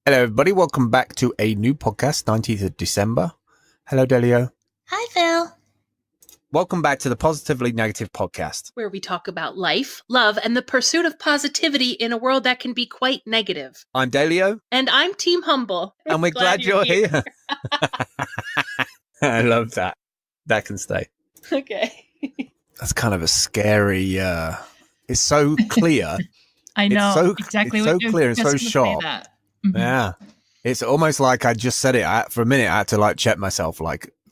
Hello, everybody. Welcome back to a new podcast, 19th of December. Hello, Delio. Hi, Phil. Welcome back to the Positively Negative podcast, where we talk about life, love, and the pursuit of positivity in a world that can be quite negative. I'm Delio. And I'm Team Humble. And we're glad you're here. I love that. That can stay. Okay. That's kind of a scary, it's so clear. I know. It's so, exactly it's what so clear and so sharp. Mm-hmm. Yeah. It's almost like I just said it. For a minute, I had to check myself,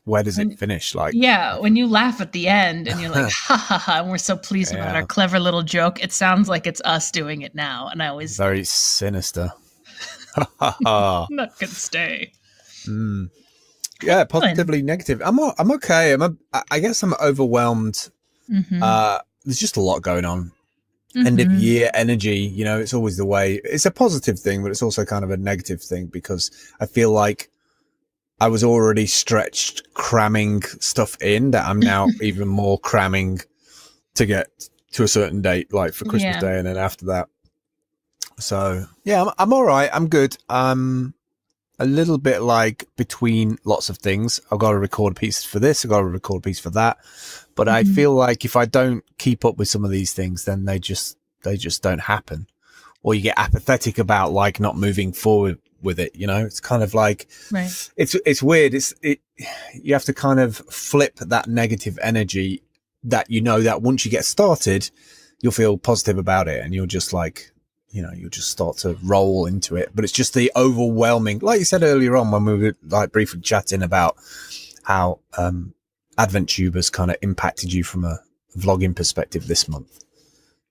where does it finish? Yeah, when you laugh at the end and you're like, ha ha ha, and we're so pleased about our clever little joke, it sounds like it's us doing it now. And I always... Very sinister. Not gonna stay. Yeah, positively negative. I'm okay. I guess I'm overwhelmed. Mm-hmm. There's just a lot going on. End of year energy, it's always the way. It's a positive thing, but it's also kind of a negative thing because I feel like I was already stretched cramming stuff in that I'm now even more cramming to get to a certain date, like for Christmas Day and then after that. So yeah, I'm all right. I'm good. I'm a little bit between lots of things. I've got to record a piece for this. I've got to record a piece for that. But I feel like if I don't keep up with some of these things, then they just don't happen. Or you get apathetic about not moving forward with it. It's kind of right. It's weird. You have to kind of flip that negative energy that that once you get started, you'll feel positive about it and you'll just you'll just start to roll into it. But it's just the overwhelming, like you said earlier on when we were briefly chatting about how Advent Tubers kind of impacted you from a vlogging perspective this month.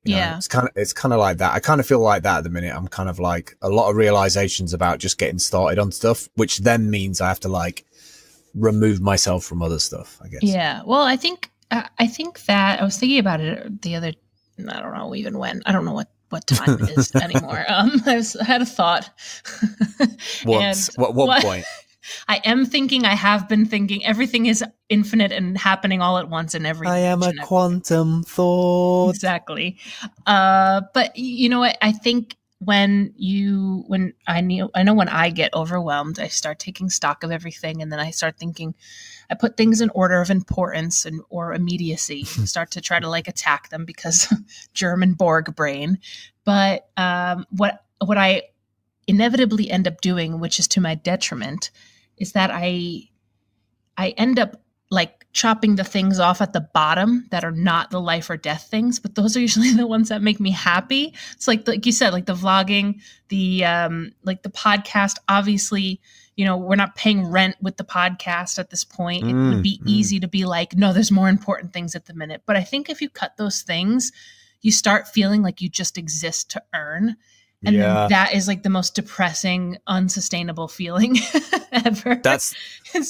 It's kind of like that. I kind of feel like that at the minute. I'm kind of a lot of realizations about just getting started on stuff, which then means I have to remove myself from other stuff, I guess. Yeah. Well, I think that I was thinking about it the other, I don't know even when, I don't know what time it is anymore. I had a thought. What point? I am thinking, I have been thinking, everything is infinite and happening all at once in every I am a quantum thought. Exactly. But you know what? I think when I get overwhelmed, I start taking stock of everything and then I start thinking, I put things in order of importance or immediacy and start to try to attack them because German Borg brain. But what I inevitably end up doing, which is to my detriment, is that I end up chopping the things off at the bottom that are not the life or death things, but those are usually the ones that make me happy. It's like you said, the vlogging, the podcast. Obviously, we're not paying rent with the podcast at this point. It would be easy to be no, there's more important things at the minute. But I think if you cut those things, you start feeling like you just exist to earn. And then that is the most depressing, unsustainable feeling ever. That's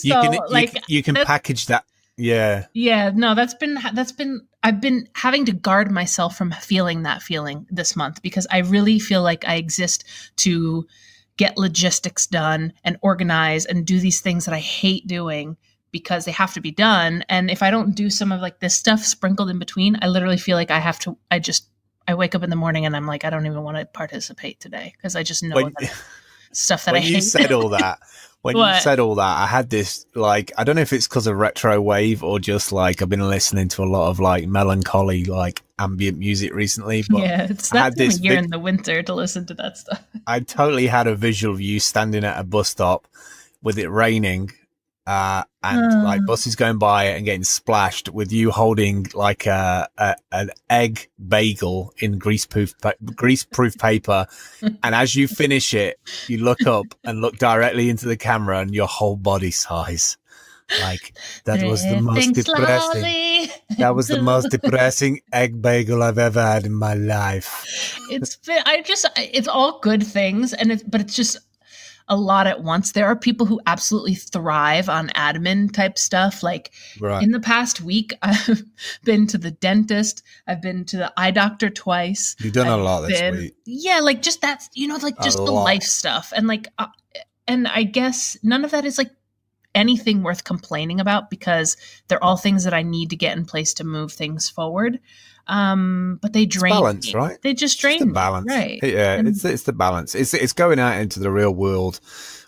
you can package that. Yeah. Yeah. No, I've been having to guard myself from feeling that feeling this month because I really feel like I exist to get logistics done and organize and do these things that I hate doing because they have to be done. And if I don't do some of this stuff sprinkled in between, I literally feel like I have to, I wake up in the morning and I'm I don't even want to participate today because I just know stuff that I hate. When you said all that, I had this, I don't know if it's because of retro wave or just I've been listening to a lot of melancholy, ambient music recently. But yeah, it's that time of year in the winter to listen to that stuff. I totally had a visual of you standing at a bus stop with it raining. And buses going by and getting splashed with you holding an egg bagel in greaseproof paper. And as you finish it, you look up and look directly into the camera and your whole body size. That was the most depressing. That was the most depressing egg bagel I've ever had in my life. It's all good things. But it's just a lot at once. There are people who absolutely thrive on admin type stuff. In the past week, I've been to the dentist. I've been to the eye doctor twice. You've done a lot this week. Yeah, just that's, just the life stuff. And and I guess none of that is anything worth complaining about because they're all things that I need to get in place to move things forward. But they drain balance, me. right? They just drain the balance, me, right? Yeah, and it's the balance. It's going out into the real world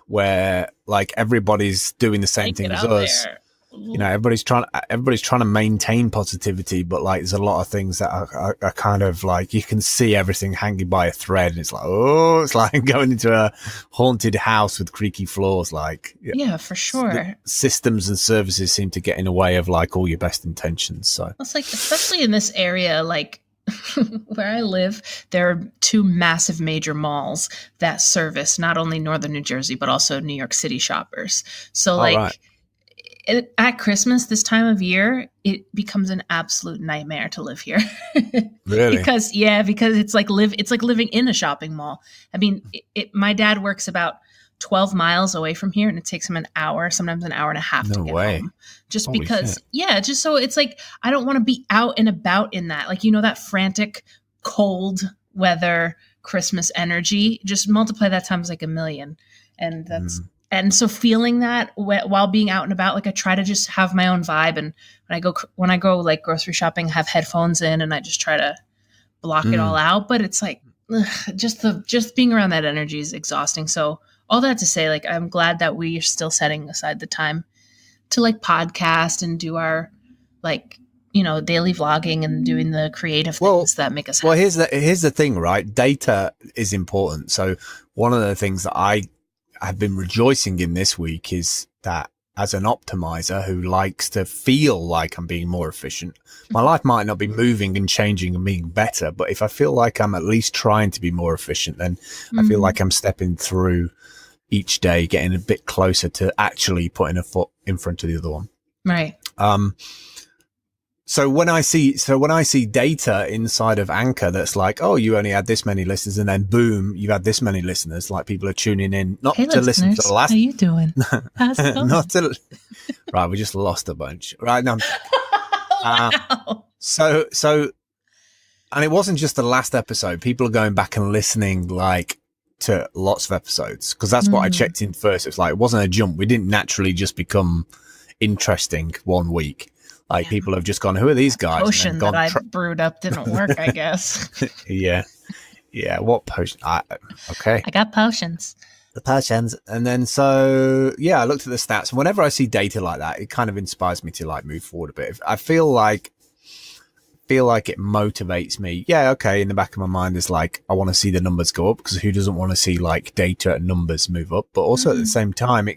where like everybody's doing the same thing as us. There. You know, everybody's trying to maintain positivity, but like there's a lot of things that are kind of like you can see everything hanging by a thread, and it's like, oh, it's like going into a haunted house with creaky floors. Like, yeah, for sure. Systems and services seem to get in the way of like all your best intentions. So it's like, especially in this area, like where I live, there are two massive major malls that service not only Northern New Jersey but also New York City shoppers. So like. Right. At Christmas, this time of year, it becomes an absolute nightmare to live here. Really? because it's like living in a shopping mall. I mean, my dad works about 12 miles away from here, and it takes him an hour, sometimes an hour and a half to get home. Just Holy because, shit. Yeah, just so it's like I don't want to be out and about in that, like, you know, that frantic, cold weather Christmas energy. Just multiply that times like a million, and that's. And so feeling that while being out and about, like I try to just have my own vibe. And when I go like grocery shopping, have headphones in, and I just try to block it all out. But it's like, just being around that energy is exhausting. So all that to say, like, I'm glad that we are still setting aside the time to like podcast and do our like, you know, daily vlogging and doing the creative things that make us happy. Well, here's the thing, right? Data is important. So one of the things that I've been rejoicing in this week is that as an optimizer who likes to feel like I'm being more efficient, my life might not be moving and changing and being better, but if I feel like I'm at least trying to be more efficient, then I feel like I'm stepping through each day, getting a bit closer to actually putting a foot in front of the other one. Right. So when I see data inside of Anchor that's like, oh, you only had this many listeners, and then boom, you've had this many listeners, like people are tuning in, not to listen to the last. How you doing? How's it going? Right, we just lost a bunch. Right now. Wow. So, and it wasn't just the last episode. People are going back and listening like to lots of episodes because that's what I checked in first. It's like, it wasn't a jump. We didn't naturally just become interesting one week. Like people have just gone, who are these guys? Potion that I brewed up didn't work, I guess. Yeah. What potion? Okay. I got potions. The potions. And then so, yeah, I looked at the stats. And whenever I see data like that, it kind of inspires me to like move forward a bit. I feel like it motivates me. Yeah. Okay. In the back of my mind is like, I want to see the numbers go up because who doesn't want to see like data and numbers move up? But also at the same time,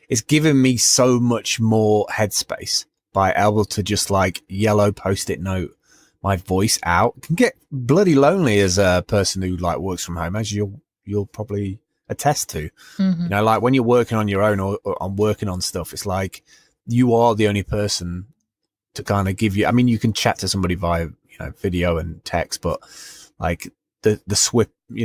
it's given me so much more headspace. By able to just like yellow post-it note my voice out. It can get bloody lonely as a person who like works from home, as you'll probably attest to. You know, like when you're working on your own or on working on stuff, it's like you are the only person to kind of give you. I mean, you can chat to somebody via, you know, video and text, but like the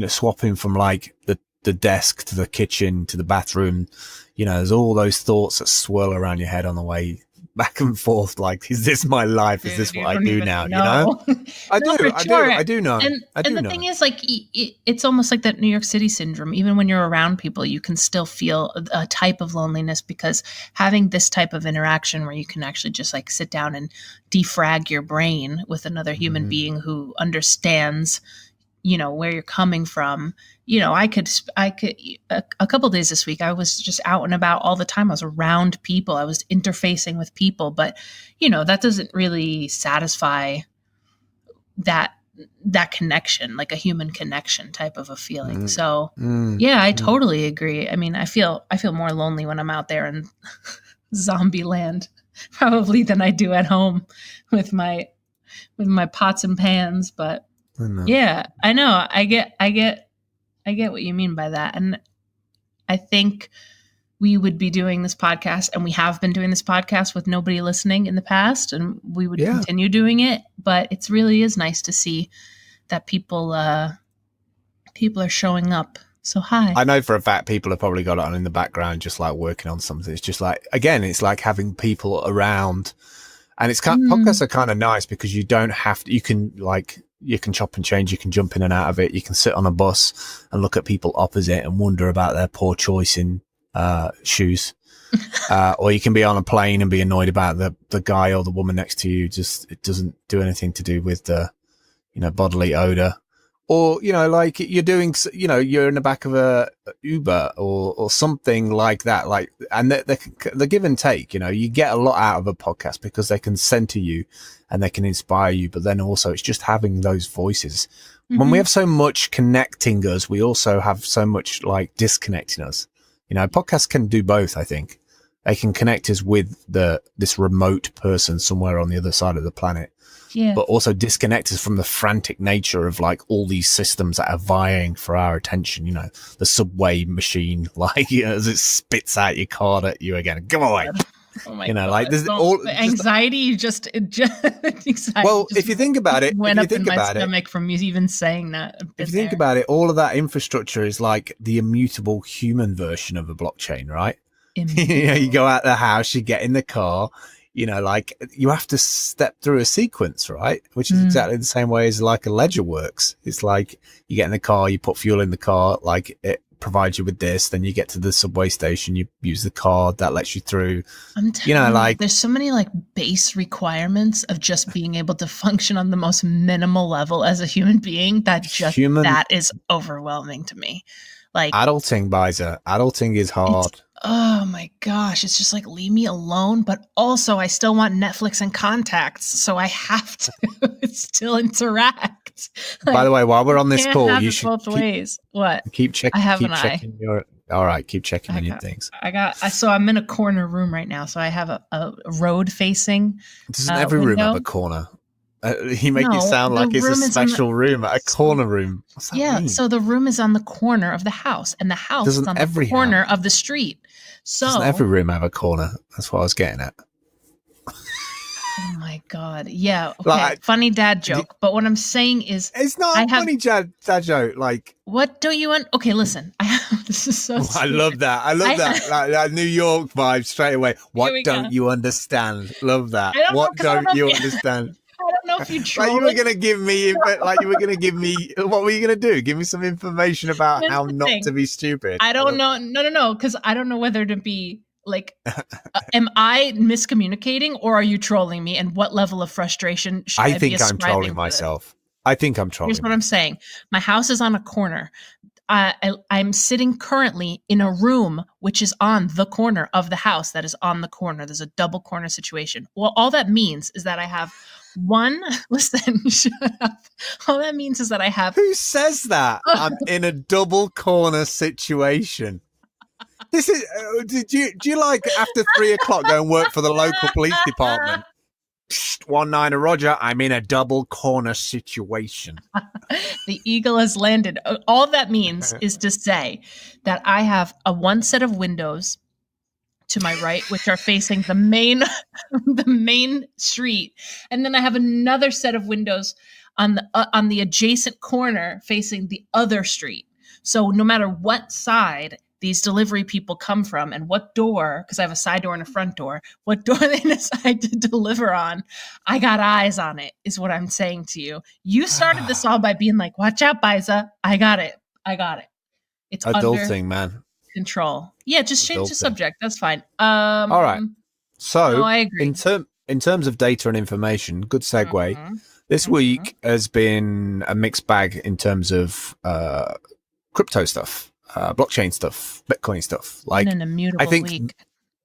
swapping from like the desk to the kitchen to the bathroom, you know, there's all those thoughts that swirl around your head on the way back and forth, like, is this my life? Is this what I do now? Know. You know, I do know. And the thing is, like, it's almost like that New York City syndrome. Even when you're around people, you can still feel a type of loneliness because having this type of interaction where you can actually just like sit down and defrag your brain with another human being who understands, you know, where you're coming from. You know, I could a couple of days this week, I was just out and about all the time. I was around people. I was interfacing with people, but you know, that doesn't really satisfy that connection, like a human connection type of a feeling. So yeah, I totally agree. I mean, I feel more lonely when I'm out there in zombie land probably than I do at home with my pots and pans, but yeah, I know. I get what you mean by that. And I think we would be doing this podcast, and we have been doing this podcast with nobody listening in the past, and we would continue doing it. But it really is nice to see that people are showing up. So hi. I know for a fact people have probably got it on in the background, just like working on something. It's just like, again, it's like having people around, and it's podcasts are kind of nice because you don't have to, you can chop and change, you can jump in and out of it. You can sit on a bus and look at people opposite and wonder about their poor choice in shoes. Or you can be on a plane and be annoyed about the guy or the woman next to you. Just, it doesn't do anything to do with the, bodily odor. Or, like you're doing, you're in the back of a Uber or something like that. Like, and the give and take, you get a lot out of a podcast because they can center you and they can inspire you. But then also it's just having those voices. Mm-hmm. When we have so much connecting us, we also have so much like disconnecting us. Podcasts can do both, I think. They can connect us with this remote person somewhere on the other side of the planet, but also disconnect us from the frantic nature of like all these systems that are vying for our attention. The subway machine, like as it spits out your card at you again. Come on, oh my God. Like there's all the anxiety. Anxiety. Well, if you think about it, went up in my stomach from you even saying that. If you think about it, all of that infrastructure is like the immutable human version of a blockchain, right? You go out the house, you get in the car, like you have to step through a sequence, right? Which is exactly the same way as like a ledger works. It's like you get in the car, you put fuel in the car, like it provides you with this, then you get to the subway station, you use the card that lets you through. I'm telling you, like there's so many like base requirements of just being able to function on the most minimal level as a human being that that is overwhelming to me. Like adulting, Biza. Adulting is hard. Oh my gosh, it's just like leave me alone, but also I still want Netflix and contacts, so I have to still interact. Like, by the way, while we're on this call, you should both ways. What? Keep checking. I have keep an checking eye. All right, keep checking on your things. So I'm in a corner room right now, so I have a road facing. Doesn't every room have a corner? You make it sound like it's a special room, a corner room. What's that mean? So the room is on the corner of the house, and the house is on the corner of the street. So doesn't every room have a corner? That's what I was getting at. Oh my God. Yeah. Okay. Funny dad joke. But what I'm saying is it's not a funny dad joke. Like, what don't you want? Okay, listen. This is so I love that. I love that New York vibe straight away. What don't you understand? Love that. What don't you understand? I don't know if you like you were gonna give me, what were you gonna do? Give me some information about how not to be stupid. I don't know. No, because I don't know whether to be like, am I miscommunicating or are you trolling me? And what level of frustration should I be ascribing? I'm trolling myself. I think I'm trolling. Here's what I'm saying. My house is on a corner. I'm sitting currently in a room which is on the corner of the house that is on the corner. There's a double corner situation. Well, all that means is that I have listen, shut up. All that means is that I have. Who says that? I'm in a double corner situation. This is. Do you like after 3 o'clock go and work for the local police department? 19 Roger. I'm in a double corner situation. The eagle has landed. All that means is to say that I have one set of windows to my right, which are facing the main street, and then I have another set of windows on the adjacent corner facing the other street. So no matter what side these delivery people come from and what door, because I have a side door and a front door, what door they decide to deliver on, I got eyes on it, is what I'm saying to you. You started this all by being like, watch out, Biza. I got it. It's adulting, man. Control. Yeah, just change the subject. That's fine. All right. So no, I agree. In terms of data and information, good segue. This week has been a mixed bag in terms of crypto stuff, blockchain stuff, Bitcoin stuff. Like, an immutable week.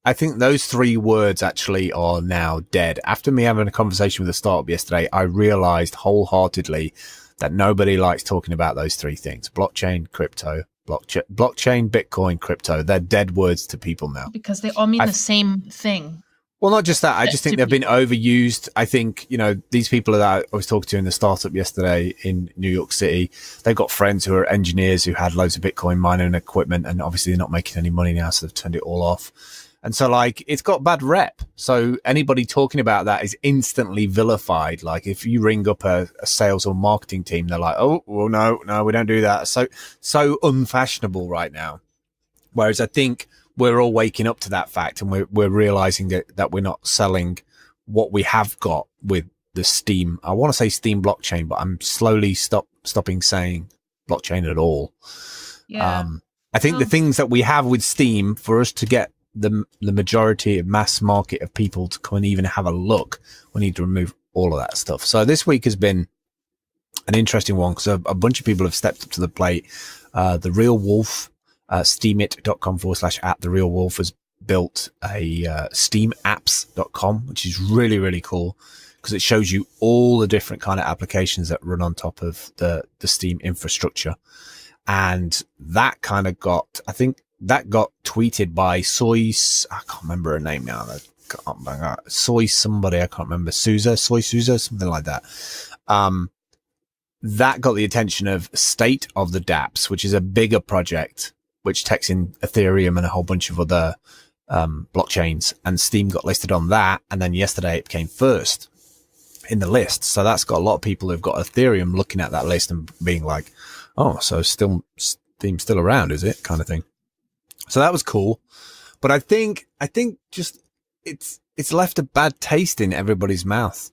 I think those 3 words actually are now dead. After me having a conversation with a startup yesterday, I realized wholeheartedly that nobody likes talking about those 3 things: blockchain, crypto. Blockchain, Bitcoin, crypto. They're dead words to people now. Because they all mean the same thing. Well, not just that. I just think they've been overused. I think, these people that I was talking to in the startup yesterday in New York City, they've got friends who are engineers who had loads of Bitcoin mining equipment, and obviously they're not making any money now, so they've turned it all off. And so, like, it's got bad rep. So anybody talking about that is instantly vilified. Like, if you ring up a sales or marketing team, they're like, oh, well, no, we don't do that. So unfashionable right now. Whereas I think we're all waking up to that fact, and we're realizing that we're not selling what we have got with the Steem. I want to say Steem blockchain, but I'm slowly stopping saying blockchain at all. Yeah. I think the things that we have with Steam, for us to get the majority of mass market of people to come and even have a look, we need to remove all of that stuff. So this week has been an interesting one because a bunch of people have stepped up to the plate. The Real Wolf, steamit.com/at the Real Wolf has built a steamapps.com, which is really, really cool because it shows you all the different kind of applications that run on top of the Steam infrastructure. And that kind of got, I think that got tweeted by Soy, I can't remember her name now. Soy somebody, I can't remember. Soy Souza, something like that. That got the attention of State of the dApps, which is a bigger project, which takes in Ethereum and a whole bunch of other blockchains. And Steam got listed on that. And then yesterday it came first in the list. So that's got a lot of people who've got Ethereum looking at that list and being like, oh, so Steam's still around, is it? Kind of thing. So that was cool. But I think just it's left a bad taste in everybody's mouth,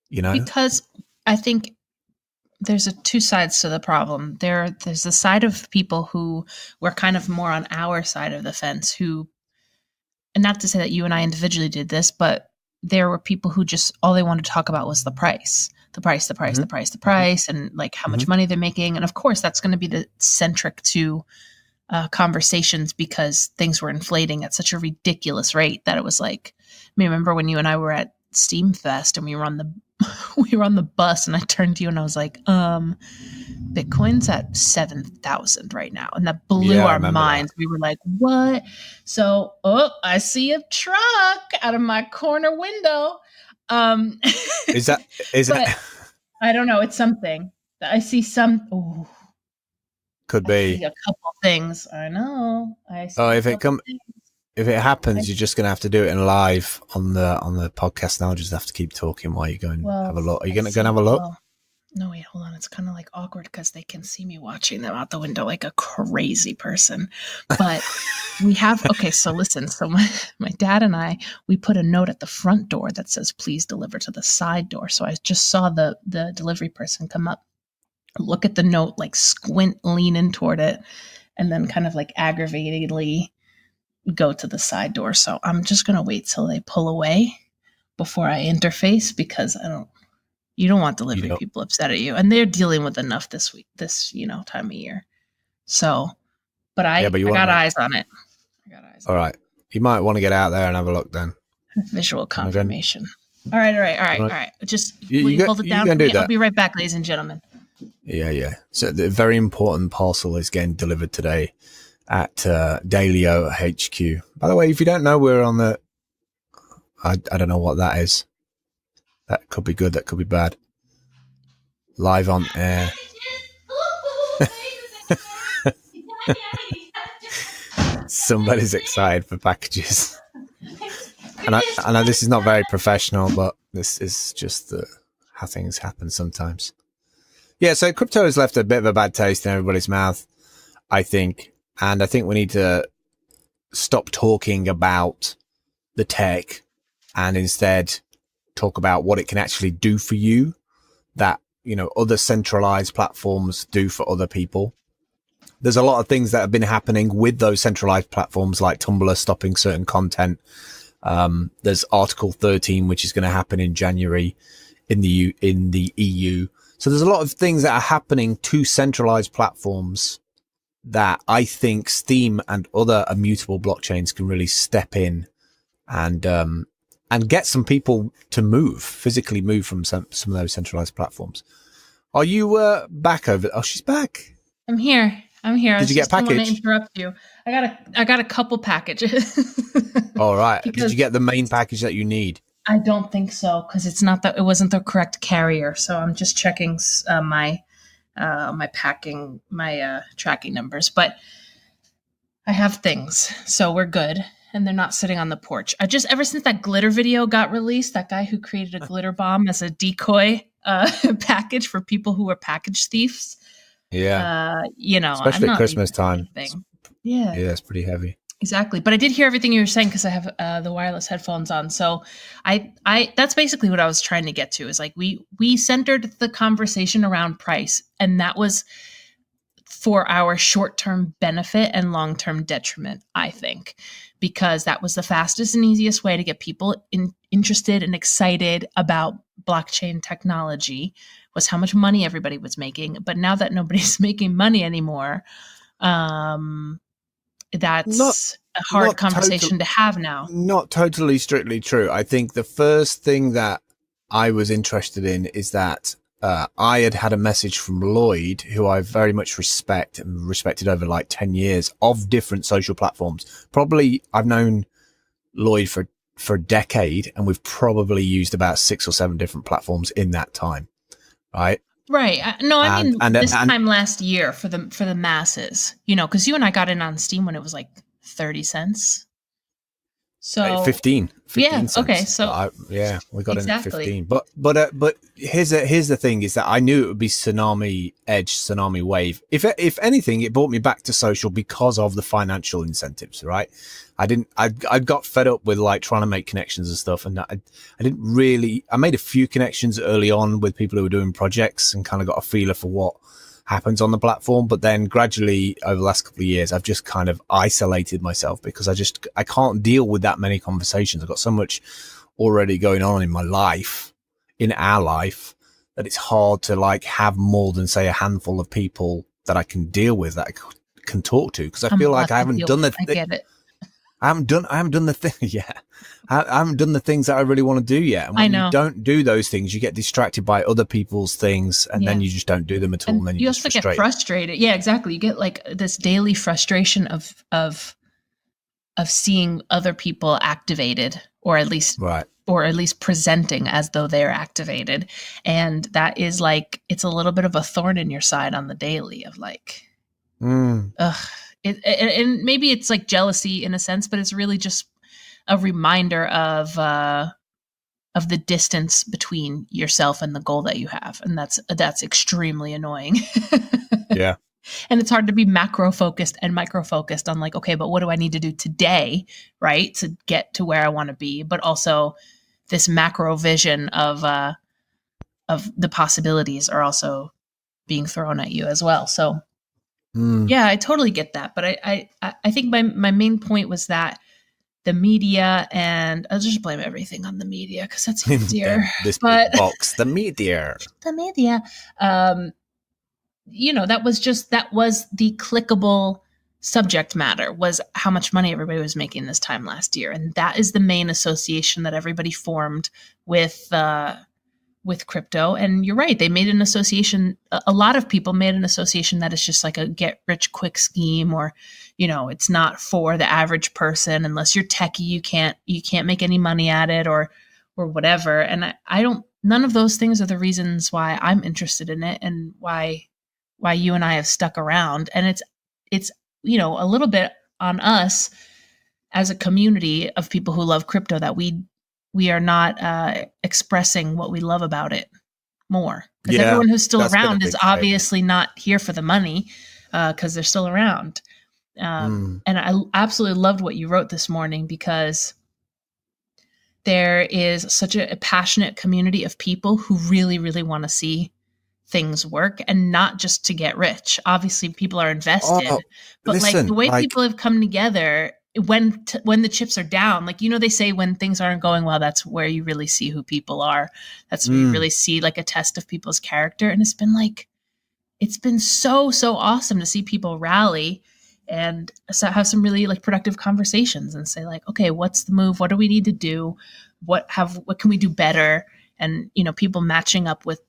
you know? Because I think there's two sides to the problem. There's the side of people who were kind of more on our side of the fence who, and not to say that you and I individually did this, but there were people who just, all they wanted to talk about was the price, and like how much money they're making. And of course that's going to be the centric to conversations because things were inflating at such a ridiculous rate that it was like, I mean, remember when you and I were at Steam Fest and we were on the bus and I turned to you and I was like, Bitcoin's at 7,000 right now. And that blew our minds. That. We were like, what? So, I see a truck out of my corner window. Is that? I don't know. It's something. I see some. Oh, could be a couple things. I know. If it happens, you're just going to have to do it in live on the podcast now. Just have to keep talking while you go and have a look. Are you going to go and have a look? Well, no, wait, hold on. It's kind of like awkward because they can see me watching them out the window like a crazy person. But we have, okay, so listen. So my dad and I, we put a note at the front door that says, please deliver to the side door. So I just saw the delivery person come up, look at the note, like squint, lean in toward it, and then kind of like aggravatedly go to the side door. So I'm just going to wait till they pull away before I interface because you don't want delivery people upset at you. And they're dealing with enough this time of year. So, but I got eyes on it. All right. You might want to get out there and have a look then. Visual confirmation. All right. Just hold it down for me. I'll be right back, ladies and gentlemen. Yeah. So the very important parcel is getting delivered today at Dalio HQ. By the way, if you don't know, we're on the, I don't know what that is. That could be good. That could be bad. Live on air. Somebody's excited for packages. And I know this is not very professional, but this is just how things happen sometimes. Yeah, so crypto has left a bit of a bad taste in everybody's mouth, I think. And I think we need to stop talking about the tech and instead talk about what it can actually do for you that, other centralized platforms do for other people. There's a lot of things that have been happening with those centralized platforms like Tumblr stopping certain content. There's Article 13, which is going to happen in January in the EU. So there's a lot of things that are happening to centralized platforms that I think Steam and other immutable blockchains can really step in and get some people to physically move from some of those centralized platforms. Are you back over? Oh, she's back. I'm here. Did you get a package? I want to interrupt you. I got a couple packages. All right. Did you get the main package that you need? I don't think so because it wasn't the correct carrier. So I'm just checking my tracking numbers, but I have things, so we're good. And they're not sitting on the porch. Ever since that glitter video got released, that guy who created a glitter bomb as a decoy package for people who were package thieves. Yeah. Especially at Christmas time. Yeah, it's pretty heavy. Exactly. But I did hear everything you were saying because I have the wireless headphones on. So I that's basically what I was trying to get to is like we centered the conversation around price. And that was for our short-term benefit and long-term detriment, I think, because that was the fastest and easiest way to get people interested and excited about blockchain technology, was how much money everybody was making. But now that nobody's making money anymore, that's a hard conversation to have now. Not totally strictly true. I think the first thing that I was interested in is that I had a message from Lloyd, who I very much respected over like 10 years of different social platforms. Probably I've known Lloyd for a decade, and we've probably used about 6 or 7 different platforms in that time. Right. Right. No, I mean, this time last year for the masses, you know, because you and I got in on Steam when it was like 30 cents. So 15 yeah. cents. Okay. So we got in at 15. But here's the thing is that I knew it would be Tsunami Edge, Tsunami Wave. If anything, it brought me back to social because of the financial incentives, right? I got fed up with like trying to make connections and stuff. And I made a few connections early on with people who were doing projects and kind of got a feeler for what happens on the platform. But then gradually over the last couple of years, I've just kind of isolated myself because I can't deal with that many conversations. I've got so much already going on in my life, in our life, that it's hard to like have more than say a handful of people that I can deal with, that I can talk to. Cause I feel like I haven't done I get it. I haven't done the thing. Yeah. I haven't done the things that I really want to do yet. And when you don't do those things, you get distracted by other people's things, and then you just don't do them at all. And then you also get frustrated. Yeah, exactly. You get like this daily frustration of seeing other people activated, or at least presenting as though they're activated. And that is like, it's a little bit of a thorn in your side on the daily of like, ugh. And maybe it's like jealousy in a sense, but it's really just a reminder of the distance between yourself and the goal that you have, and that's extremely annoying. Yeah, and it's hard to be macro focused and micro focused on like, okay, but what do I need to do today, right, to get to where I want to be? But also, this macro vision of the possibilities are also being thrown at you as well. So. Yeah, I totally get that. But I think my main point was that the media, and I'll just blame everything on the media because that's easier. The media. The media. You know, that was the clickable subject matter, was how much money everybody was making this time last year. And that is the main association that everybody formed with crypto. And you're right, they made an association, a lot of people made an association that it's just like a get rich quick scheme, or, you know, it's not for the average person. Unless you're techie, you can't make any money at it, or whatever. And I don't, none of those things are the reasons why I'm interested in it, and why you and I have stuck around. And it's, you know, a little bit on us as a community of people who love crypto that we are not expressing what we love about it more. Because everyone who's still around is obviously not here for the money, because they're still around. And I absolutely loved what you wrote this morning, because there is such a passionate community of people who really, really want to see things work, and not just to get rich. Obviously, people are invested, but listen, like the way people have come together when the chips are down, like, you know, they say when things aren't going well, that's where you really see who people are. That's where you really see like a test of people's character. And it's been so awesome to see people rally and have some really like productive conversations and say like, okay, what's the move? What do we need to do? What can we do better? And, you know, people matching up with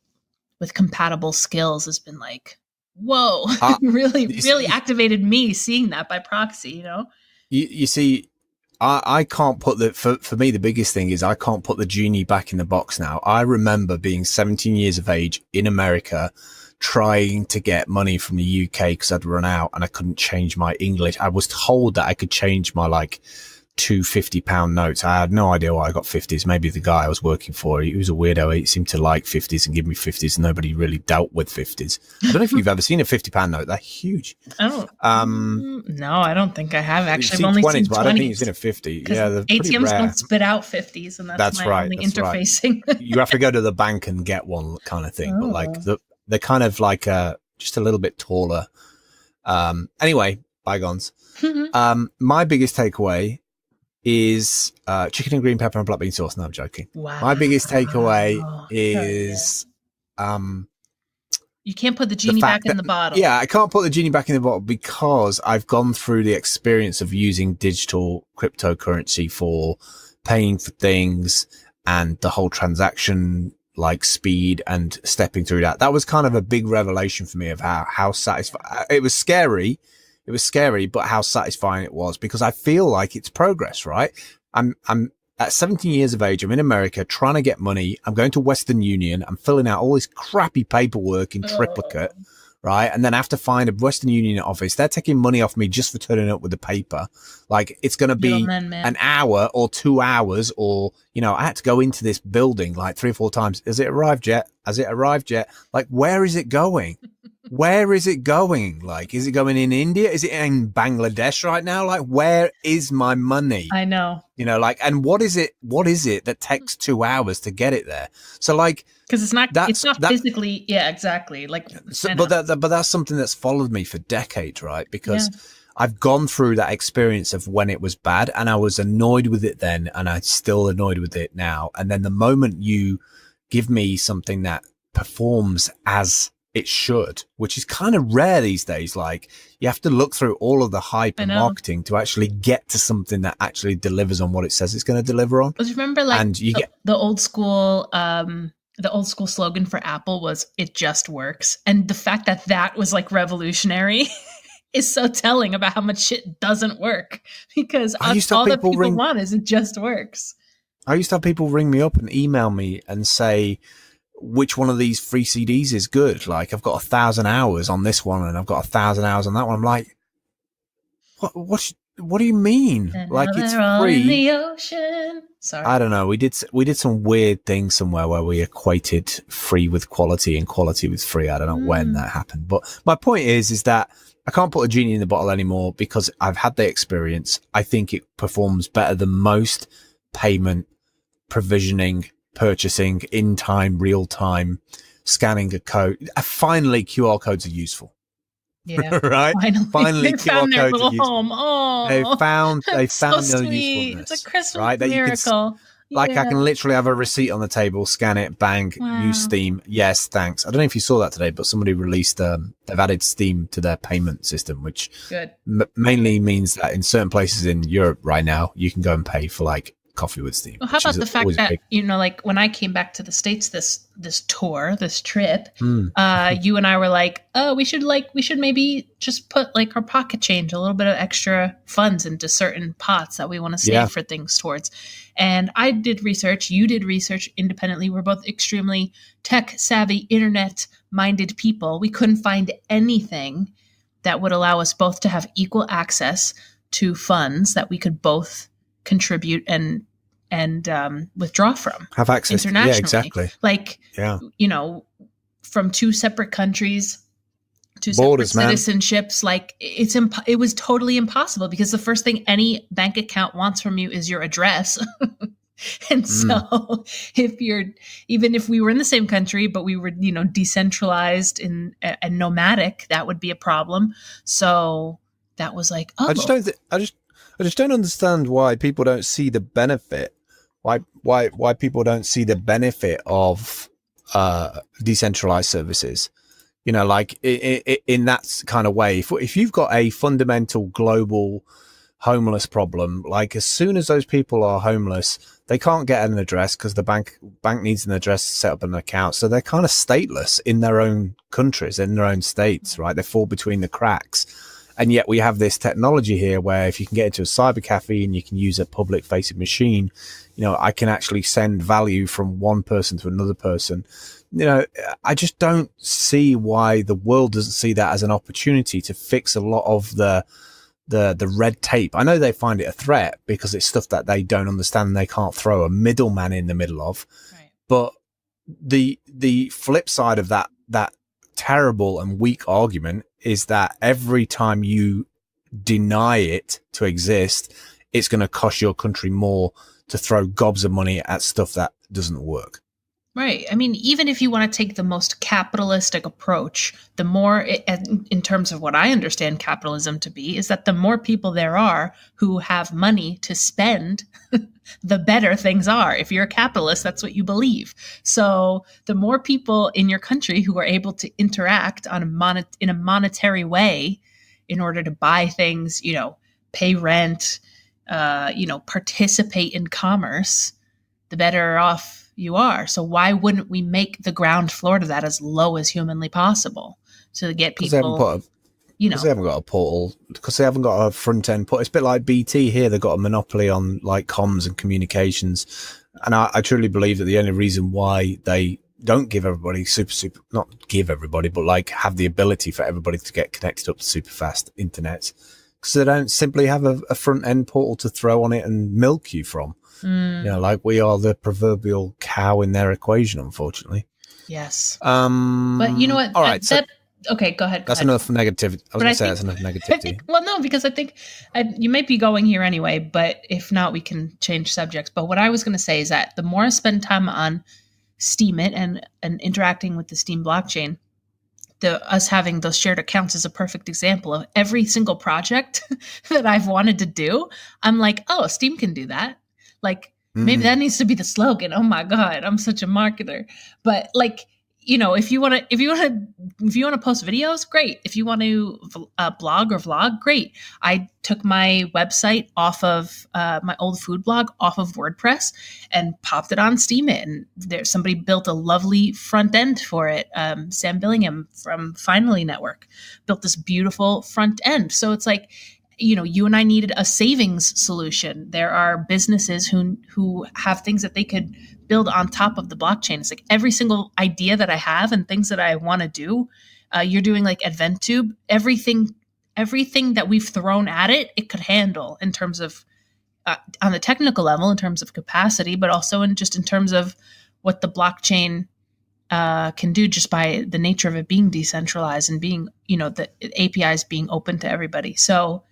compatible skills has been like, whoa, really activated me seeing that by proxy, you know? You see, I can't put for me, the biggest thing is I can't put the genie back in the box now. I remember being 17 years of age in America, trying to get money from the UK because I'd run out and I couldn't change my English. I was told that I could change my like two £50 notes. I had no idea why I got 50s. Maybe the guy I was working for, he was a weirdo. He seemed to like 50s and give me 50s. Nobody really dealt with 50s. I don't know if you've ever seen a £50 note. They're huge. Oh, no, I don't think I have actually. I've only seen 20s, but I don't think you've seen a 50. Yeah, they're pretty ATMs rare. don't spit out 50s, and that's my only interfacing. Right. You have to go to the bank and get one kind of thing. But like they're kind of like just a little bit taller. Anyway, bygones. My biggest takeaway is chicken and green pepper and black bean sauce. No, I'm joking. Wow. My biggest takeaway is you can't put the genie back in the bottle. Yeah, I can't put the genie back in the bottle because I've gone through the experience of using digital cryptocurrency for paying for things and the whole transaction like speed and stepping through that. That was kind of a big revelation for me of how satisfying it was. Scary. It was scary, but how satisfying it was because I feel like it's progress, right? I'm at 17 years of age. I'm in America trying to get money. I'm going to Western Union. I'm filling out all this crappy paperwork in triplicate, right? And then I have to find a Western Union office. They're taking money off me just for turning up with the paper. Like it's going to be an hour or 2 hours or, you know, I had to go into this building like 3 or 4 times. Has it arrived yet? Has it arrived yet? Like, where is it going? Where is it going? Like, is it going in India? Is it in Bangladesh right now? Like, where is my money? I know. You know, like, and what is it that takes 2 hours to get it there? So like, because it's not physically. Yeah, exactly. Like, so, but that's something that's followed me for decades, right? Because I've gone through that experience of when it was bad and I was annoyed with it then and I'm still annoyed with it now. And then the moment you give me something that performs as it should, which is kind of rare these days. Like you have to look through all of the hype and marketing to actually get to something that actually delivers on what it says it's going to deliver on. But remember, like, and you get the old school slogan for Apple was "It just works," and the fact that was like revolutionary is so telling about how much shit doesn't work because all that people want is it just works. I used to have people ring me up and email me and say, which one of these free CDs is good? Like, I've got 1,000 hours on this one and I've got 1,000 hours on that one. I'm like, what do you mean? And like, it's free. In the ocean. Sorry. I don't know. We did some weird thing somewhere where we equated free with quality and quality with free. I don't know when that happened. But my point is that I can't put a genie in the bottle anymore because I've had the experience. I think it performs better than most payment, provisioning, purchasing, in time, real time, scanning a code. Finally, QR codes are useful. Yeah, right. Finally, QR codes are useful. Home. Oh, they found so their usefulness. It's a Christmas right? miracle. I can literally have a receipt on the table, scan it, bang, use Steam. Yes, thanks. I don't know if you saw that today, but somebody released, they've added Steam to their payment system, which mainly means that in certain places in Europe right now, you can go and pay for like coffee with Steam. Well, how about the fact that, you know, like when I came back to the States, this trip, you and I were like, oh, we should maybe just put like our pocket change, a little bit of extra funds into certain pots that we want to save for things towards. And I did research, you did research independently. We're both extremely tech savvy, internet minded people. We couldn't find anything that would allow us both to have equal access to funds that we could both contribute and withdraw from, have access internationally. Yeah, exactly. Like, you know, from 2 separate countries, 2 borders, separate citizenships. Man. Like it was totally impossible because the first thing any bank account wants from you is your address. And so even if we were in the same country, but we were, you know, decentralized and nomadic, that would be a problem. So that was like, oh, I just don't understand why people don't see the benefit. Why people don't see the benefit of decentralized services. You know, like in that kind of way. If you've got a fundamental global homeless problem, like as soon as those people are homeless, they can't get an address because the bank needs an address to set up an account. So they're kind of stateless in their own countries, in their own states, right? They fall between the cracks. And yet we have this technology here where if you can get into a cyber cafe and you can use a public facing machine, you know, I can actually send value from one person to another person. You know, I just don't see why the world doesn't see that as an opportunity to fix a lot of the red tape. I know they find it a threat because it's stuff that they don't understand and they can't throw a middleman in the middle of. Right. But the flip side of that terrible and weak argument is that every time you deny it to exist, it's going to cost your country more to throw gobs of money at stuff that doesn't work. Right. I mean, even if you want to take the most capitalistic approach, the more, in terms of what I understand capitalism to be, is that the more people there are who have money to spend, the better things are. If you're a capitalist, that's what you believe. So the more people in your country who are able to interact on in a monetary way in order to buy things, pay rent, participate in commerce, the better off you are. So why wouldn't we make the ground floor to that as low as humanly possible to get people, because they haven't got a portal, because they haven't got a front end portal. It's a bit like BT here. They've got a monopoly on like comms and communications. And I truly believe that the only reason why they don't give everybody not give everybody, but like have the ability for everybody to get connected up to super fast internet, because they don't simply have a front end portal to throw on it and milk you from. Like we are the proverbial cow in their equation, unfortunately. Yes. But you know what? All right. Okay, go ahead. That's enough negativity. I was going to say that's enough negativity. Well, no, because I think you might be going here anyway, but if not, we can change subjects. But what I was going to say is that the more I spend time on Steemit and interacting with the Steem blockchain, us having those shared accounts is a perfect example of every single project that I've wanted to do. I'm like, oh, Steem can do that. Like, maybe that needs to be the slogan. Oh my God, I'm such a marketer. But like, if you want to post videos, great. If you want to blog or vlog, great. I took my website off of my old food blog off of WordPress and popped it on Steemit, and somebody built a lovely front end for it. Sam Billingham from Finally Network built this beautiful front end. So it's like, you and I needed a savings solution. There are businesses who have things that they could build on top of the blockchain. It's like every single idea that I have and things that I want to do, you're doing like AdventTube, everything that we've thrown at it, it could handle in terms of on the technical level, in terms of capacity, but also in terms of what the blockchain can do just by the nature of it being decentralized and being, the APIs being open to everybody. So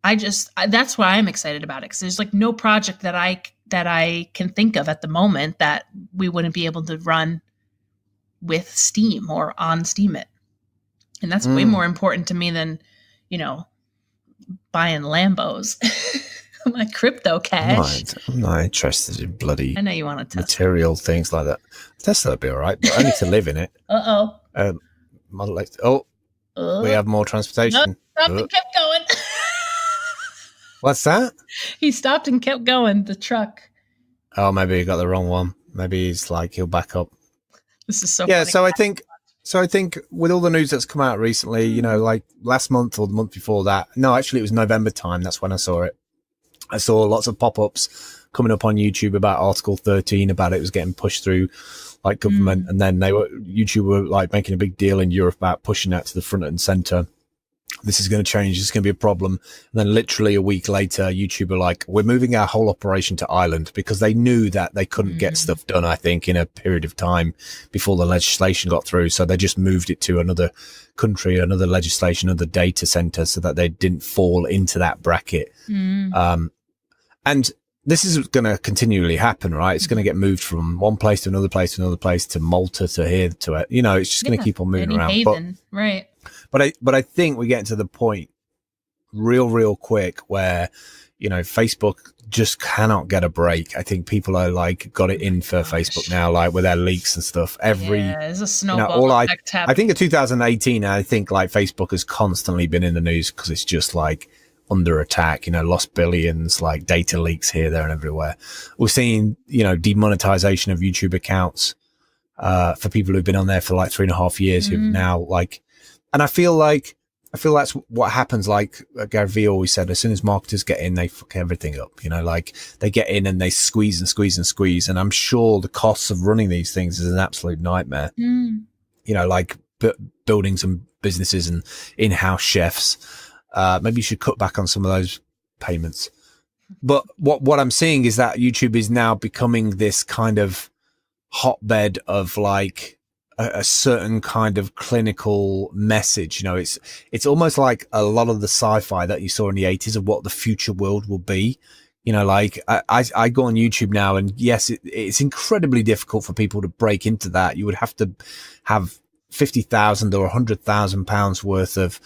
that's why I'm excited about it, because there's like no project that I can think of at the moment that we wouldn't be able to run with Steem or on Steemit. And that's way more important to me than, buying Lambos. My crypto cash. I'm not interested in bloody I know you want to material things like that. Tesla would be all right, but only to live in it. Model X. We have more transportation. No, it kept going. What's that? He stopped and kept going, the truck. Oh, maybe he got the wrong one. Maybe he's like, he'll back up. This is so yeah, funny. So I think with all the news that's come out recently, like last month or the month before that, no, actually it was November time. That's when I saw it. I saw lots of pop-ups coming up on YouTube about Article 13, about it was getting pushed through like government. And then YouTube were like making a big deal in Europe about pushing that to the front and center. This is going to change. This is going to be a problem. And then literally a week later, YouTube were like, we're moving our whole operation to Ireland, because they knew that they couldn't get stuff done, I think, in a period of time before the legislation got through. So they just moved it to another country, another legislation, another data center, so that they didn't fall into that bracket. And this is going to continually happen, right? It's going to get moved from one place to another place to another place, to Malta, to here, to it. It's just going to keep on moving around. Haven, right. But I think we're getting to the point real quick where, Facebook just cannot get a break. I think people are like got it in for Facebook now, like with their leaks and stuff. There's a snowball effect happening. I think in 2018, I think like Facebook has constantly been in the news because it's just like under attack, lost billions, like data leaks here, there and everywhere. We're seeing, demonetization of YouTube accounts, for people who've been on there for like 3.5 years who've now like, and I feel that's what happens. Like Gary Vee always said, as soon as marketers get in, they fuck everything up, like they get in and they squeeze and squeeze and squeeze. And I'm sure the costs of running these things is an absolute nightmare, like building some businesses and in-house chefs. Maybe you should cut back on some of those payments. But what I'm seeing is that YouTube is now becoming this kind of hotbed of like a certain kind of clinical message. It's almost like a lot of the sci-fi that you saw in the 80s of what the future world will be You know, like I go on YouTube now, and yes, it's incredibly difficult for people to break into that. You would have to have 50,000 or £100,000 worth of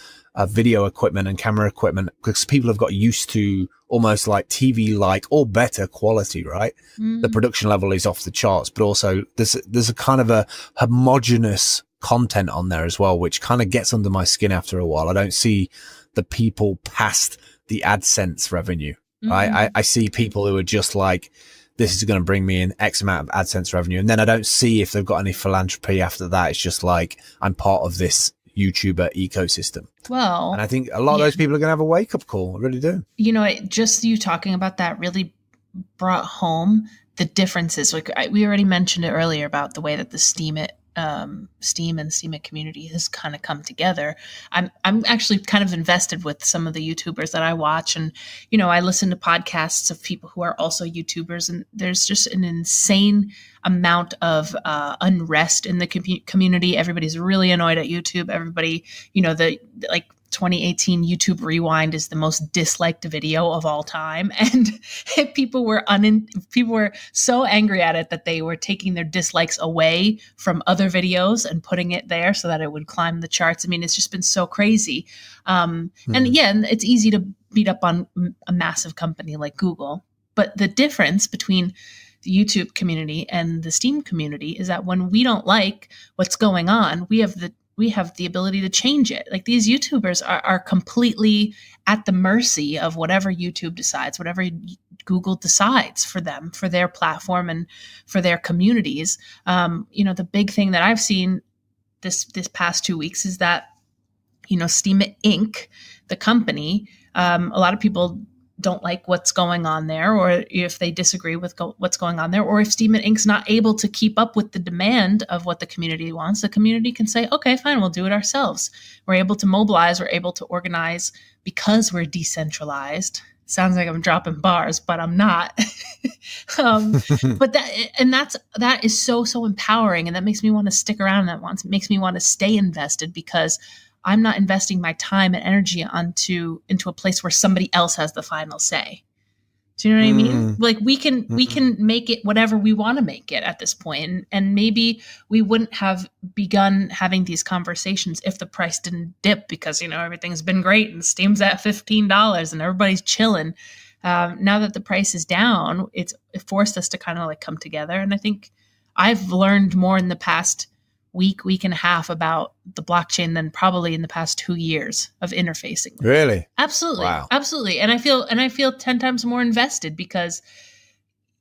video equipment and camera equipment, because people have got used to almost like TV-like or better quality, right? The production level is off the charts, but also there's a kind of a homogenous content on there as well, which kind of gets under my skin after a while. I don't see the people past the AdSense revenue. I see people who are just like, this is going to bring me in X amount of AdSense revenue. And then I don't see if they've got any philanthropy after that. It's just like, I'm part of this YouTuber ecosystem. Well, and I think a lot of those people are going to have a wake up call. I really do. You know, just you talking about that really brought home the differences. Like we already mentioned it earlier about the way that the Steam and Steemit community has kind of come together. I'm actually kind of invested with some of the YouTubers that I watch, and you know, I listen to podcasts of people who are also YouTubers, and there's just an insane amount of unrest in the community. Everybody's really annoyed at YouTube. Everybody, you know, the 2018 YouTube Rewind is the most disliked video of all time, and people were so angry at it that they were taking their dislikes away from other videos and putting it there so that it would climb the charts. I mean, it's just been so crazy. And yeah, it's easy to beat up on a massive company like Google, but the difference between the YouTube community and the Steam community is that when we don't like what's going on, we have the ability to change it. Like, these YouTubers are completely at the mercy of whatever YouTube decides, whatever Google decides for them, for their platform and for their communities. You know, the big thing that I've seen this past 2 weeks is that, you know, Steemit Inc., the company, a lot of people don't like what's going on there, or if they disagree with what's going on there, or if Steemit Inc.'s not able to keep up with the demand of what the community wants, the community can say, okay, fine, we'll do it ourselves. We're able to mobilize, we're able to organize because we're decentralized. Sounds like I'm dropping bars, but I'm not. But that is so empowering, and that makes me want to stick around. Makes me want to stay invested, because I'm not investing my time and energy into a place where somebody else has the final say. Do you know what I mean? Like, we can make it whatever we want to make it at this point. And maybe we wouldn't have begun having these conversations if the price didn't dip, because, you know, everything's been great and Steam's at $15 and everybody's chilling. Now that the price is down, it forced us to kind of like come together. And I think I've learned more in the past week and a half about the blockchain than probably in the past 2 years of interfacing. Really? Absolutely. Wow. Absolutely. And I feel 10 times more invested, because,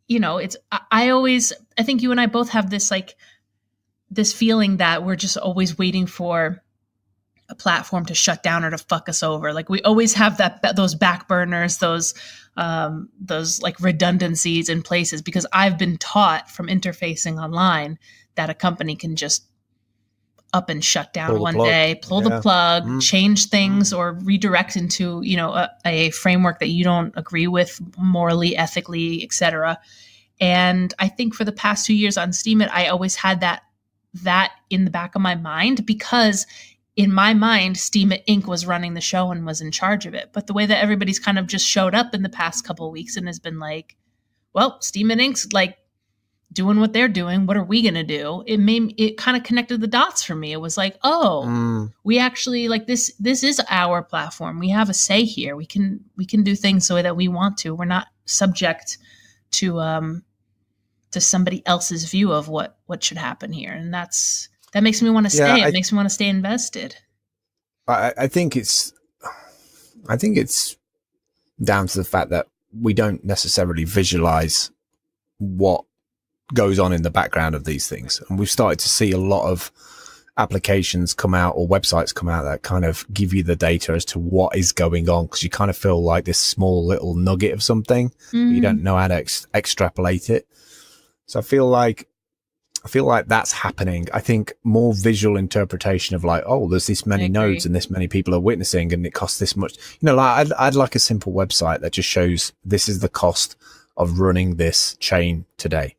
you know, I think you and I both have this feeling that we're just always waiting for a platform to shut down or to fuck us over. Like, we always have those back burners, those like redundancies in places, because I've been taught from interfacing online that a company can just up and shut down one day, pull the plug, change things, or redirect into, you know, a framework that you don't agree with morally, ethically, etc. And I think for the past 2 years on Steemit, I always had that in the back of my mind, because in my mind, Steemit Inc. was running the show and was in charge of it. But the way that everybody's kind of just showed up in the past couple of weeks and has been like, well, Steemit Inc.'s like doing what they're doing, what are we going to do? It kind of connected the dots for me. It was like, we actually, like, this is our platform. We have a say here. We can do things the way that we want to. We're not subject to somebody else's view of what should happen here. And that makes me want to stay. It makes me want to stay invested. I think it's down to the fact that we don't necessarily visualize what goes on in the background of these things. And we've started to see a lot of applications come out, or websites come out, that kind of give you the data as to what is going on, because you kind of feel like this small little nugget of something, but you don't know how to extrapolate it. So I feel like that's happening. I think more visual interpretation of like, oh, there's this many nodes and this many people are witnessing and it costs this much. You know, like I'd like a simple website that just shows this is the cost of running this chain today,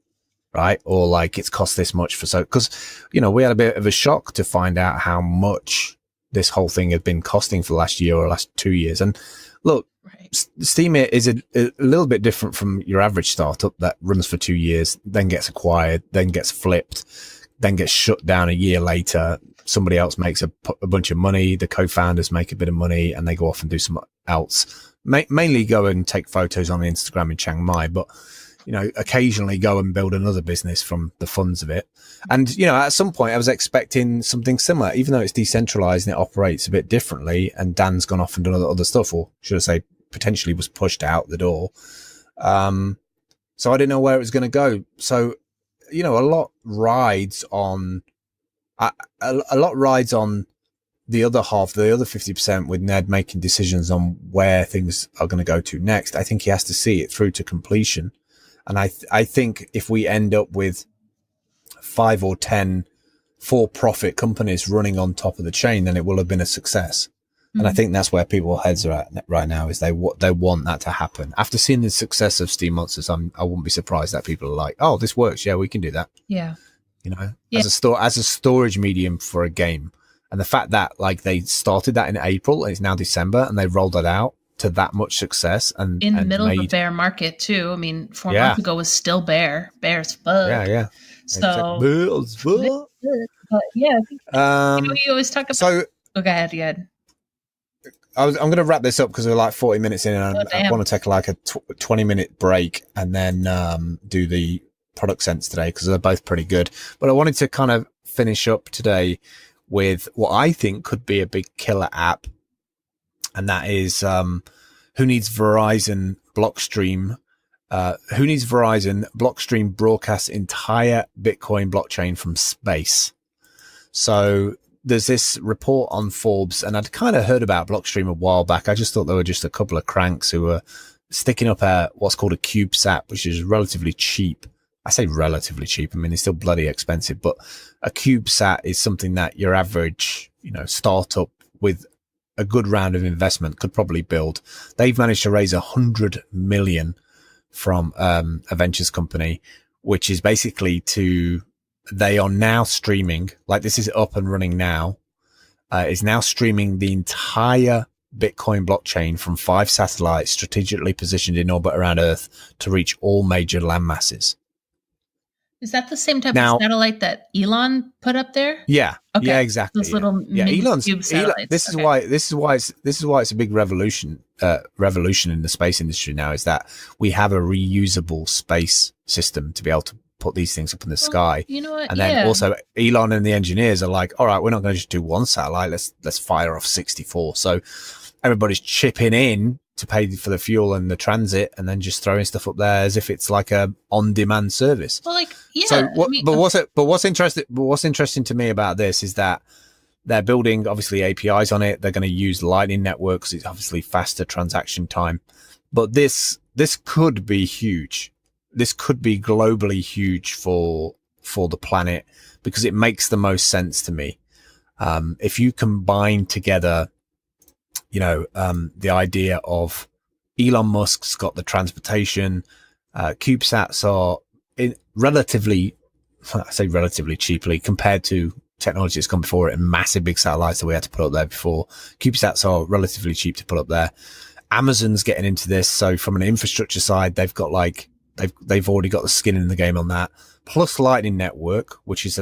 right? Or like, it's cost this much because, you know, we had a bit of a shock to find out how much this whole thing had been costing for the last year or last 2 years. And look, Right. Steam is a little bit different from your average startup that runs for 2 years, then gets acquired, then gets flipped, then gets shut down a year later. Somebody else makes a bunch of money. The co-founders make a bit of money and they go off and do something else. Mainly go and take photos on Instagram in Chiang Mai, but occasionally go and build another business from the funds of it. And, at some point I was expecting something similar, even though it's decentralized and it operates a bit differently. And Dan's gone off and done other stuff, or should I say potentially was pushed out the door. So I didn't know where it was going to go. So, a lot rides on the other half, the other 50%, with Ned making decisions on where things are going to go to next. I think he has to see it through to completion. And I think if we end up with 5 or 10 for-profit companies running on top of the chain, then it will have been a success. Mm-hmm. And I think that's where people's heads are at right now, is they want that to happen. After seeing the success of Steam Monsters, I wouldn't be surprised that people are like, oh, this works. Yeah, we can do that. Yeah. As a storage medium for a game. And the fact that they started that in April, and it's now December, and they rolled it out to that much success, and in the middle of a bear market too. I mean, 4 months ago was still bear as fuck. Yeah. So, but yeah, I think, you always talk about. So, go ahead. I'm going to wrap this up because we're like 40 minutes in, and I want to take a 20-minute break and then do the product sense today because they're both pretty good. But I wanted to kind of finish up today with what I think could be a big killer app. And that is, who needs Verizon Blockstream? Who needs Verizon Blockstream broadcasts entire Bitcoin blockchain from space? So there's this report on Forbes, and I'd kind of heard about Blockstream a while back. I just thought there were just a couple of cranks who were sticking up what's called a CubeSat, which is relatively cheap. I say relatively cheap. I mean, it's still bloody expensive, but a CubeSat is something that your average, startup with a good round of investment could probably build. They've managed to raise 100 million from a ventures company, which is basically they are now streaming, this is up and running now, is now streaming the entire Bitcoin blockchain from 5 satellites strategically positioned in orbit around Earth to reach all major land masses. Is that the same type of satellite that Elon put up there? Yeah. Okay. Yeah, exactly. Those little cube satellites. This is why it's a big revolution in the space industry now, is that we have a reusable space system to be able to put these things up in the sky. You know what? And then also Elon and the engineers are like, all right, we're not going to just do one satellite. Let's fire off 64. So everybody's chipping in to pay for the fuel and the transit, and then just throwing stuff up there as if it's like a on-demand service. Well, So, what's interesting to me about this is that they're building obviously APIs on it. They're going to use Lightning Network because it's obviously faster transaction time. But this could be huge. This could be globally huge for the planet, because it makes the most sense to me. If you combine together, the idea of Elon Musk's got the transportation, CubeSats are relatively cheaply compared to technology that's come before it, and massive big satellites that we had to put up there before. CubeSats are relatively cheap to put up there. Amazon's getting into this. So from an infrastructure side, they've got they've already got the skin in the game on that. Plus Lightning Network, which is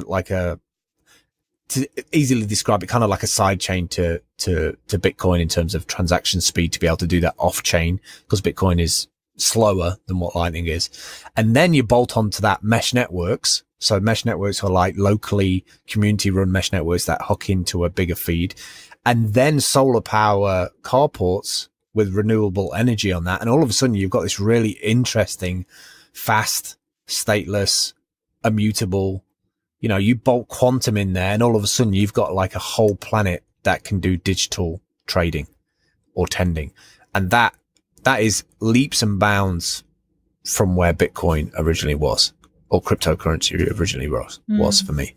to easily describe it, kind of like a side chain to Bitcoin in terms of transaction speed, to be able to do that off chain, because Bitcoin is slower than what Lightning is. And then you bolt onto that mesh networks. So mesh networks are like locally community run mesh networks that hook into a bigger feed, and then solar power carports with renewable energy on that. And all of a sudden you've got this really interesting, fast, stateless, immutable, you bolt quantum in there, and all of a sudden you've got like a whole planet that can do digital trading or tending. And that is leaps and bounds from where Bitcoin originally was, or cryptocurrency originally was for me.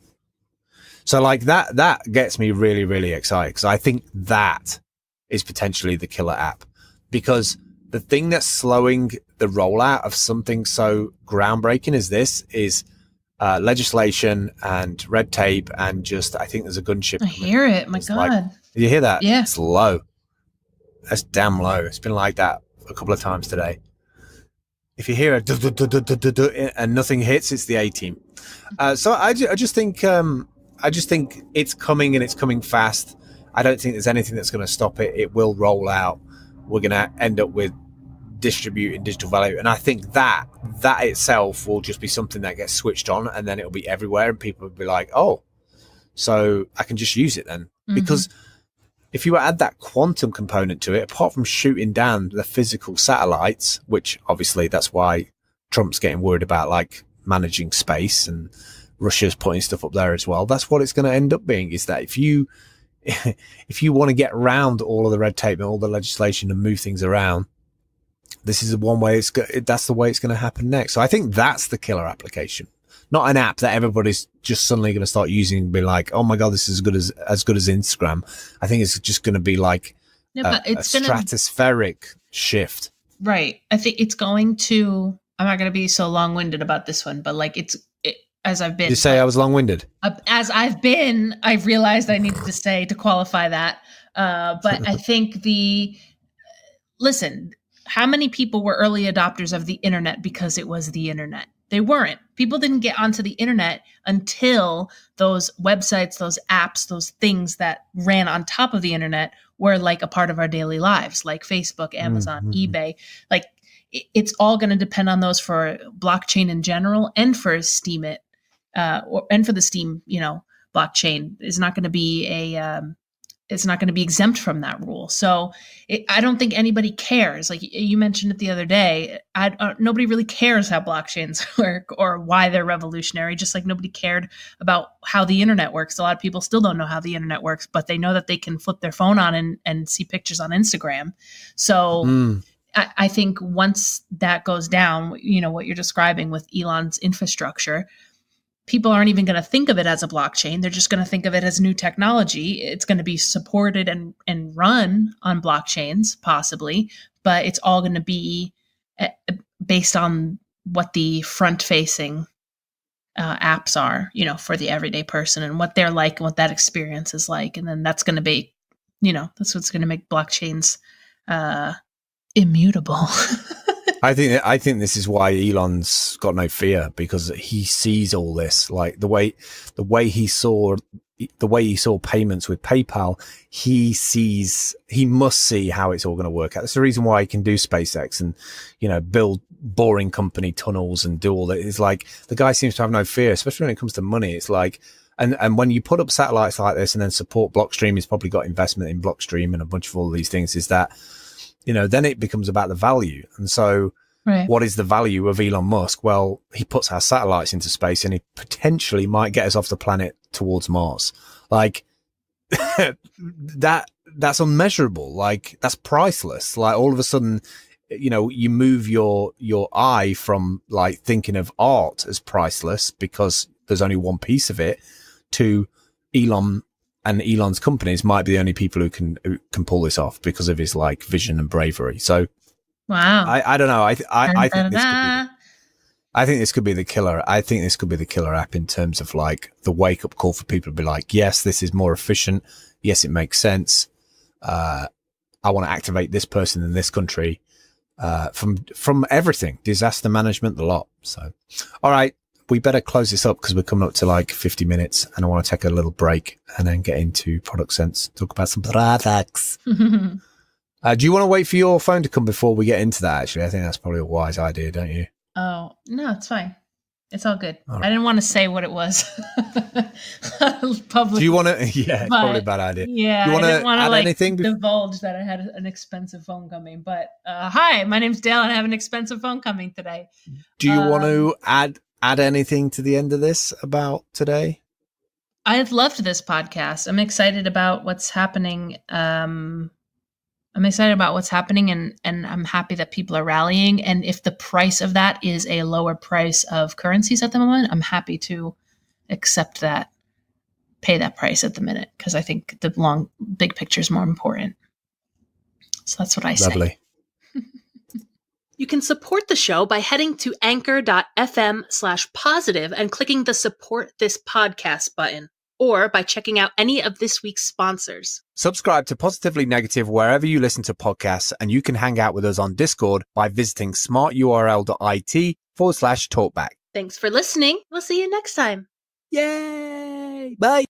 So that gets me really, really excited, because I think that is potentially the killer app, because the thing that's slowing the rollout of something so groundbreaking as this is legislation and red tape, and just, I think there's a gunship. I hear it. My God. Did you hear that? Yeah. It's low. That's damn low. It's been like that a couple of times today. If you hear a and nothing hits, it's the A team. So I just think it's coming, and it's coming fast. I don't think there's anything that's going to stop it. It will roll out. We're going to end up with distributing digital value, and I think that itself will just be something that gets switched on, and then it'll be everywhere, and people will be like, oh, so I can just use it then. Because if you add that quantum component to it, apart from shooting down the physical satellites, which obviously that's why Trump's getting worried about, like, managing space, and Russia's putting stuff up there as well. That's what it's going to end up being, is that if you want to get around all of the red tape and all the legislation and move things around, this is one way that's the way it's going to happen next. So I think that's the killer application, not an app that everybody's just suddenly going to start using and be like, oh my God, this is as good as Instagram. I think it's just going to be like a stratospheric shift. Right. I think it's going to, I'm not going to be so long-winded about this one, but like as I've been. You say I was long-winded? As I've been, I've realized I needed to say to qualify that. But I think listen, how many people were early adopters of the internet because it was the internet? They weren't. People didn't get onto the internet until those websites, those apps, those things that ran on top of the internet were like a part of our daily lives, like Facebook, Amazon, eBay. Like it's all going to depend on those for blockchain in general, and for Steemit, and for the Steem, blockchain is not going to be it's not going to be exempt from that rule. So I don't think anybody cares. Like you mentioned it the other day, nobody really cares how blockchains work or why they're revolutionary, just like nobody cared about how the internet works. A lot of people still don't know how the internet works, but they know that they can flip their phone on and see pictures on Instagram. So I think once that goes down, what you're describing with Elon's infrastructure, people aren't even going to think of it as a blockchain. They're just going to think of it as new technology. It's going to be supported and run on blockchains, possibly, but it's all going to be based on what the front-facing apps are, for the everyday person, and what they're like and what that experience is like. And then that's going to be, that's what's going to make blockchains immutable. I think this is why Elon's got no fear, because he sees all this, like the way he saw payments with PayPal. He must see how it's all going to work out. That's the reason why he can do SpaceX and, build boring company tunnels and do all that. It's like the guy seems to have no fear, especially when it comes to money. It's like, and when you put up satellites like this and then support Blockstream, he's probably got investment in Blockstream and a bunch of all these things, is that, then it becomes about the value. And so what is the value of Elon Musk? Well, he puts our satellites into space, and he potentially might get us off the planet towards Mars. Like that's unmeasurable. Like that's priceless. Like all of a sudden, you move your eye from like thinking of art as priceless because there's only one piece of it, to Elon and Elon's companies might be the only people who can pull this off because of his like vision and bravery. So, wow, I don't know. I think this could be the killer. I think this could be the killer app in terms of like the wake up call for people to be like, yes, this is more efficient. Yes, it makes sense. I want to activate this person in this country, from everything, disaster management, the lot. So, all right. We better close this up because we're coming up to like 50 minutes, and I want to take a little break and then get into Product Sense, talk about some products. Do you want to wait for your phone to come before we get into that? Actually, I think that's probably a wise idea, don't you? Oh, no, it's fine. It's all good. All right. I didn't want to say what it was. Do you want to? Yeah, it's probably a bad idea. Yeah, do you want I didn't want to anything divulge that I had an expensive phone coming. But hi, my name's Dale, and I have an expensive phone coming today. Do you want to add anything to the end of this about today? I've loved this podcast. I'm excited about what's happening. And I'm happy that people are rallying. And if the price of that is a lower price of currencies at the moment, I'm happy to accept that, pay that price at the minute, because I think the big picture is more important. So that's what I say. Lovely. You can support the show by heading to anchor.fm/positive and clicking the support this podcast button. or by checking out any of this week's sponsors. Subscribe to Positively Negative wherever you listen to podcasts, and you can hang out with us on Discord by visiting smarturl.it/talkback. Thanks for listening. We'll see you next time. Yay! Bye!